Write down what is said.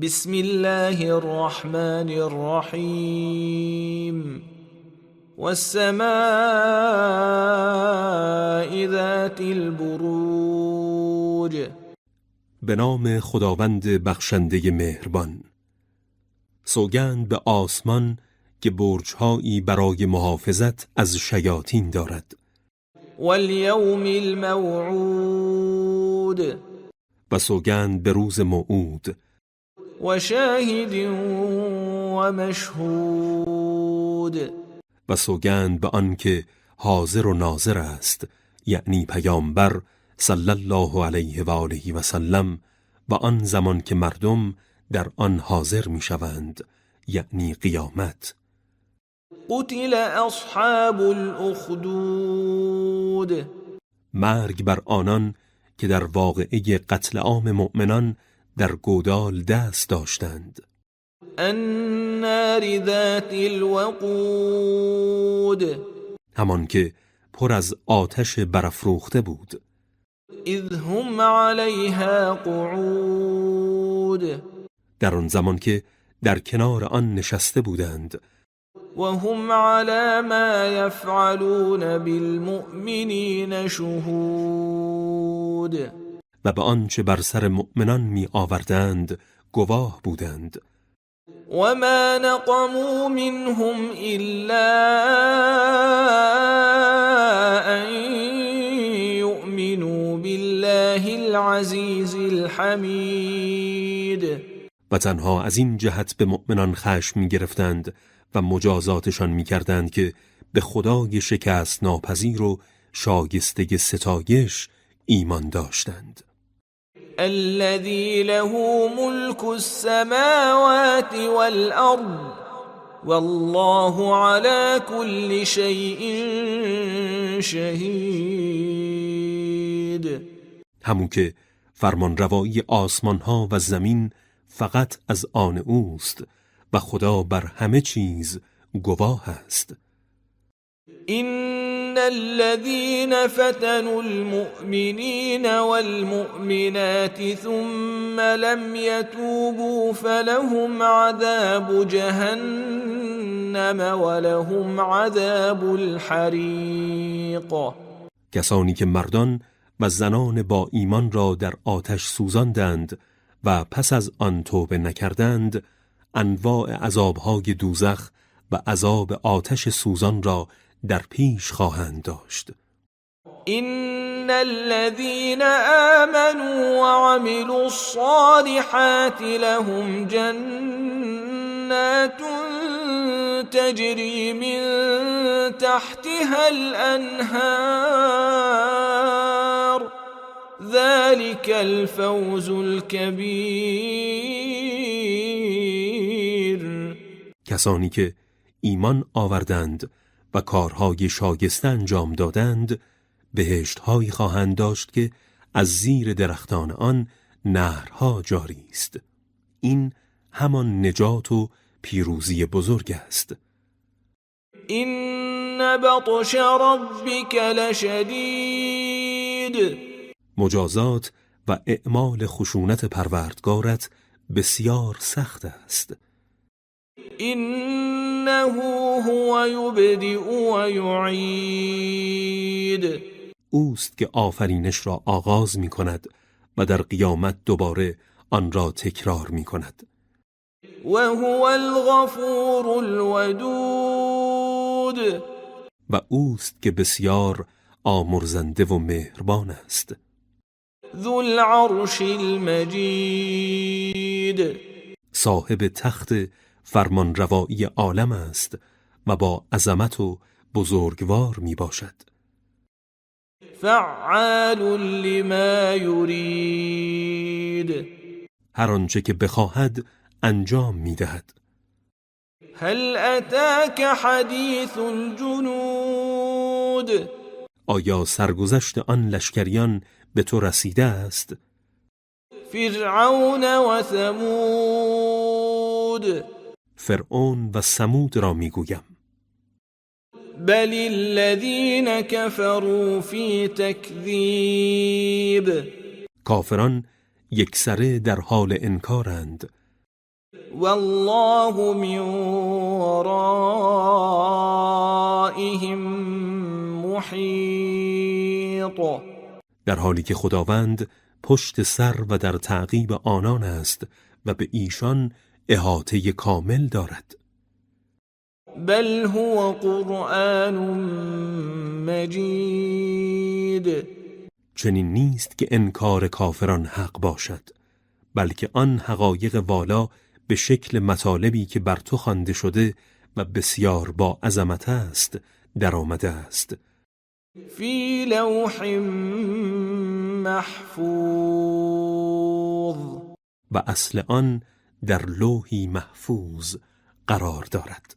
بسم الله الرحمن الرحیم والسماء ذات البروج. به نام خداوند بخشنده مهربان. سوگند به آسمان که برج‌هایی برای محافظت از شیاطین دارد. والیوم الموعود. و سوگند به روز موعود. و شاهد و مشهود. و سوگند به آن که حاضر و ناظر است، یعنی پیامبر صلی الله علیه و آله و سلم، و آن زمان که مردم در آن حاضر می شوند، یعنی قیامت. قتل اصحاب الاخدود. مرگ بر آنان که در واقعه قتل عام مؤمنان در گودال دست داشتند. النار ذات الوقود. همان که پر از آتش برافروخته بود. اذ هم علیها قعود. در آن زمان که در کنار آن نشسته بودند. و هم علی ما یفعلون بالمؤمنین شهود. و به آنچه بر سر مؤمنان می آوردند گواه بودند. و ما نقموا منهم الا ان یؤمنوا بالله العزیز الحمید. و تنها از این جهت به مؤمنان خشم می گرفتند و مجازاتشان می کردند که به خدای شکست ناپذیر و شایسته ستایش ایمان داشتند. الذي له ملك السماوات والأرض والله على كل شيء شهید. همون که فرمانروایی آسمان ها و زمین فقط از آن اوست و خدا بر همه چیز گواه است. إن الذين فتنوا المؤمنين والمؤمنات ثم لم يتوبوا فلهم عذاب جهنم ولهم عذاب الحریق. کسانی که مردان و زنان با ایمان را در آتش سوزاندند و پس از آن توبه نکردند، انواع عذابهای دوزخ و عذاب آتش سوزان را در پیش خواهند داشت. إن الذين آمنوا وعملوا الصالحات لهم جنات تجري من تحتها الأنهار ذلك الفوز الكبير. کسانی که ایمان آوردند و کارهای شایسته انجام دادند بهشت‌هایی خواهند داشت که از زیر درختان آن نهرها جاری است. این همان نجات و پیروزی بزرگ است. این بطش ربک لشدید. مجازات و اعمال خشونت پروردگارت بسیار سخت است. انه هو یبدئ و یعید. اوست که آفرینش را آغاز می کند و در قیامت دوباره آن را تکرار می کند. و هو الغفور الودود. و اوست که بسیار آمرزنده و مهربان است. ذو العرش المجید. صاحب تخت فرمانروایی عالم است و با عظمت و بزرگوار می باشد. فعال لما یرید. هر آنچه که بخواهد انجام می دهد. هل اتاک حدیث الجنود. آیا سرگذشت آن لشکریان به تو رسیده است؟ فرعون و ثمود. فرعون و ثمود را می گویم. بل الذین کفروا فی تکذیب. کافران یکسره در حال انکارند. والله من ورائهم محیط. در حالی که خداوند پشت سر و در تعقیب آنان است و به ایشان احاطه کامل دارد. بل هو قرآن مجید. چنین نیست که انکار کافران حق باشد، بلکه آن حقایق والا به شکل مطالبی که بر تو خوانده شده و بسیار با عظمت است در آمده است. فی لوح محفوظ. و اصل آن در لوحی محفوظ قرار دارد.